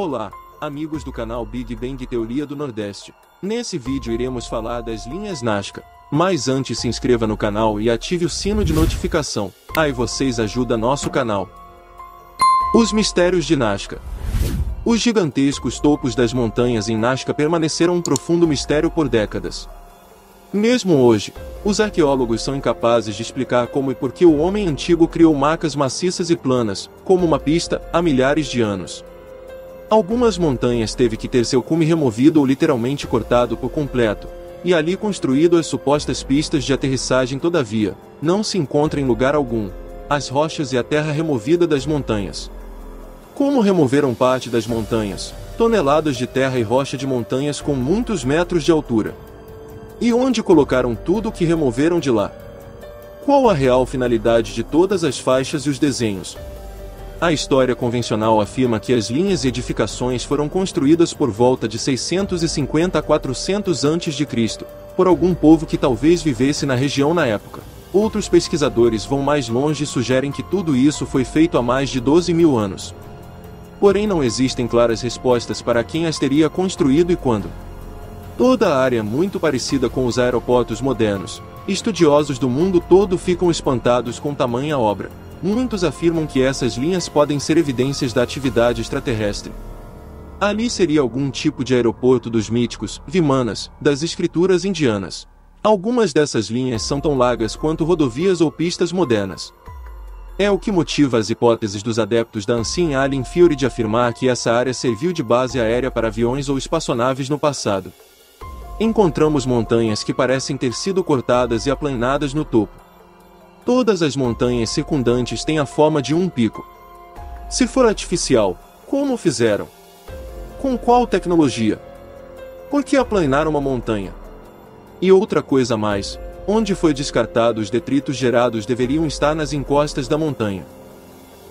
Olá, amigos do canal Big Bang Teoria do Nordeste. Nesse vídeo iremos falar das linhas Nazca. Mas antes se inscreva no canal e ative o sino de notificação. Aí vocês ajudam nosso canal. Os mistérios de Nazca. Os gigantescos topos das montanhas em Nazca permaneceram um profundo mistério por décadas. Mesmo hoje, os arqueólogos são incapazes de explicar como e por que o homem antigo criou macas maciças e planas, como uma pista, há milhares de anos. Algumas montanhas teve que ter seu cume removido ou literalmente cortado por completo, e ali construído as supostas pistas de aterrissagem. Todavia, não se encontra em lugar algum as rochas e a terra removida das montanhas. Como removeram parte das montanhas? Toneladas de terra e rocha de montanhas com muitos metros de altura. E onde colocaram tudo o que removeram de lá? Qual a real finalidade de todas as faixas e os desenhos? A história convencional afirma que as linhas e edificações foram construídas por volta de 650 a 400 a.C., por algum povo que talvez vivesse na região na época. Outros pesquisadores vão mais longe e sugerem que tudo isso foi feito há mais de 12.000 anos. Porém não existem claras respostas para quem as teria construído e quando. Toda a área é muito parecida com os aeroportos modernos. Estudiosos do mundo todo ficam espantados com tamanha obra. Muitos afirmam que essas linhas podem ser evidências da atividade extraterrestre. Ali seria algum tipo de aeroporto dos míticos Vimanas, das escrituras indianas. Algumas dessas linhas são tão largas quanto rodovias ou pistas modernas. É o que motiva as hipóteses dos adeptos da Ancient Alien Theory de afirmar que essa área serviu de base aérea para aviões ou espaçonaves no passado. Encontramos montanhas que parecem ter sido cortadas e aplanadas no topo. Todas as montanhas circundantes têm a forma de um pico. Se for artificial, como fizeram? Com qual tecnologia? Por que aplanar uma montanha? E outra coisa mais, onde foi descartado os detritos gerados deveriam estar nas encostas da montanha.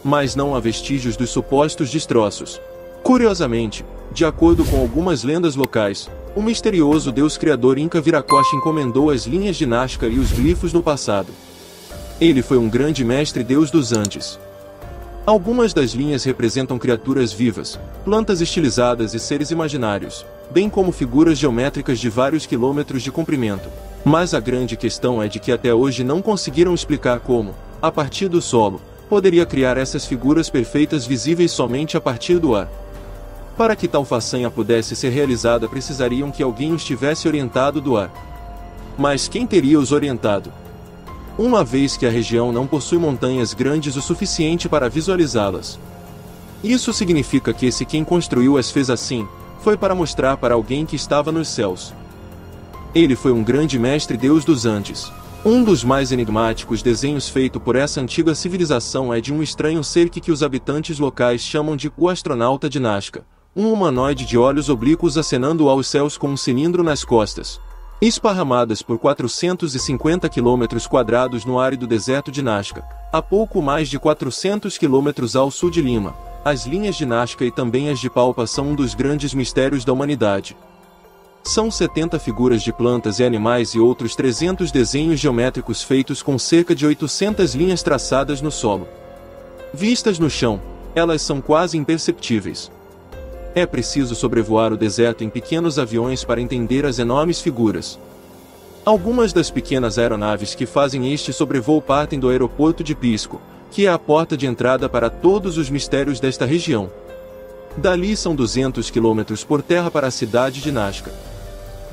Mas não há vestígios dos supostos destroços. Curiosamente, de acordo com algumas lendas locais, o misterioso deus criador Inca Viracocha encomendou as linhas de Nazca e os glifos no passado. Ele foi um grande mestre deus dos Andes. Algumas das linhas representam criaturas vivas, plantas estilizadas e seres imaginários, bem como figuras geométricas de vários quilômetros de comprimento. Mas a grande questão é de que até hoje não conseguiram explicar como, a partir do solo, poderia criar essas figuras perfeitas visíveis somente a partir do ar. Para que tal façanha pudesse ser realizada precisariam que alguém os tivesse orientado do ar. Mas quem teria os orientado? Uma vez que a região não possui montanhas grandes o suficiente para visualizá-las. Isso significa que se quem construiu as fez assim, foi para mostrar para alguém que estava nos céus. Ele foi um grande mestre deus dos Andes. Um dos mais enigmáticos desenhos feito por essa antiga civilização é de um estranho ser que os habitantes locais chamam de o astronauta de Nazca, um humanoide de olhos oblíquos acenando aos céus com um cilindro nas costas. Esparramadas por 450 km² no árido deserto de Nazca, a pouco mais de 400 km ao sul de Lima, as linhas de Nazca e também as de Palpa são um dos grandes mistérios da humanidade. São 70 figuras de plantas e animais e outros 300 desenhos geométricos feitos com cerca de 800 linhas traçadas no solo. Vistas no chão, elas são quase imperceptíveis. É preciso sobrevoar o deserto em pequenos aviões para entender as enormes figuras. Algumas das pequenas aeronaves que fazem este sobrevoo partem do aeroporto de Pisco, que é a porta de entrada para todos os mistérios desta região. Dali são 200 km por terra para a cidade de Nazca.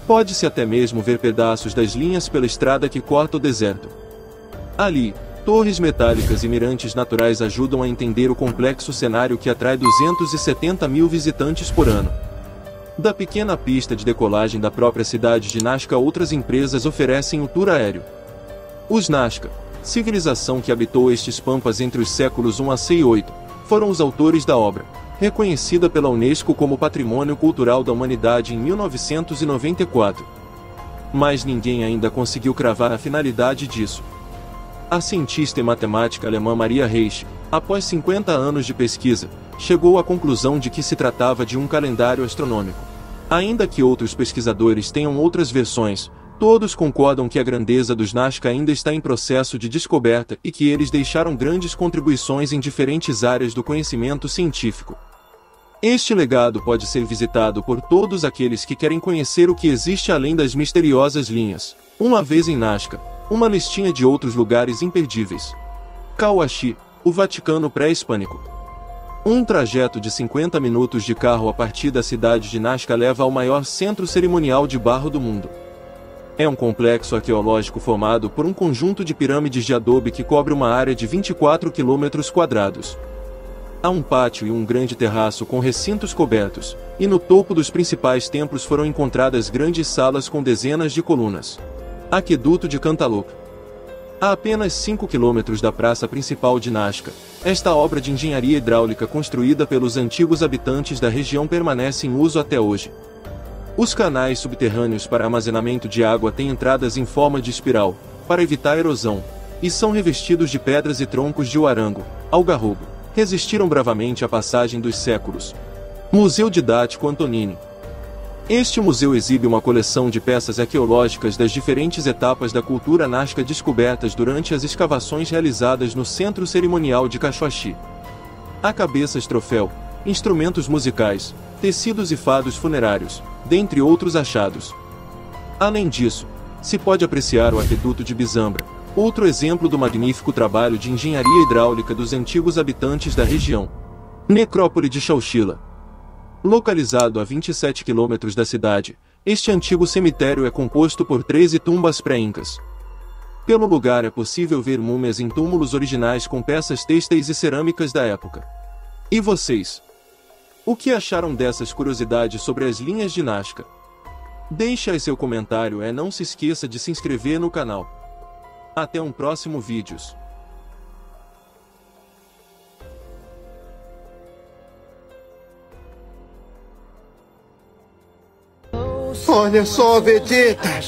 Pode-se até mesmo ver pedaços das linhas pela estrada que corta o deserto. Ali, torres metálicas e mirantes naturais ajudam a entender o complexo cenário que atrai 270 mil visitantes por ano. Da pequena pista de decolagem da própria cidade de Nazca, outras empresas oferecem o tour aéreo. Os Nazca, civilização que habitou estes pampas entre os séculos 1 a 8, foram os autores da obra, reconhecida pela Unesco como Patrimônio Cultural da Humanidade em 1994. Mas ninguém ainda conseguiu cravar a finalidade disso. A cientista e matemática alemã Maria Reich, após 50 anos de pesquisa, chegou à conclusão de que se tratava de um calendário astronômico. Ainda que outros pesquisadores tenham outras versões, todos concordam que a grandeza dos Nazca ainda está em processo de descoberta e que eles deixaram grandes contribuições em diferentes áreas do conhecimento científico. Este legado pode ser visitado por todos aqueles que querem conhecer o que existe além das misteriosas linhas. Uma vez em Nazca, uma listinha de outros lugares imperdíveis. Cahuachi, o Vaticano pré-hispânico. Um trajeto de 50 minutos de carro a partir da cidade de Nazca leva ao maior centro cerimonial de barro do mundo. É um complexo arqueológico formado por um conjunto de pirâmides de adobe que cobre uma área de 24 km². Há um pátio e um grande terraço com recintos cobertos, e no topo dos principais templos foram encontradas grandes salas com dezenas de colunas. Aqueduto de Cantaloupe. A apenas 5 km da praça principal de Nazca, esta obra de engenharia hidráulica construída pelos antigos habitantes da região permanece em uso até hoje. Os canais subterrâneos para armazenamento de água têm entradas em forma de espiral, para evitar erosão, e são revestidos de pedras e troncos de uarango, algarrobo. Resistiram bravamente à passagem dos séculos. Museu Didático Antonini. Este museu exibe uma coleção de peças arqueológicas das diferentes etapas da cultura nazca descobertas durante as escavações realizadas no Centro Cerimonial de Cachoachi. Há cabeças troféu, instrumentos musicais, tecidos e fados funerários, dentre outros achados. Além disso, se pode apreciar o aqueduto de Bizambra, outro exemplo do magnífico trabalho de engenharia hidráulica dos antigos habitantes da região. Necrópole de Xauxila. Localizado a 27 km da cidade, este antigo cemitério é composto por 13 tumbas pré-incas. Pelo lugar é possível ver múmias em túmulos originais com peças têxteis e cerâmicas da época. E vocês? O que acharam dessas curiosidades sobre as linhas de Nazca? Deixe aí seu comentário e não se esqueça de se inscrever no canal. Até um próximo vídeo. Olha só, Vegeta!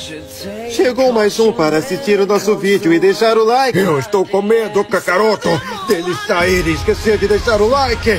Chegou mais um para assistir o nosso vídeo e deixar o like. Eu estou com medo, Kakaroto, dele sair e esquecer de deixar o like.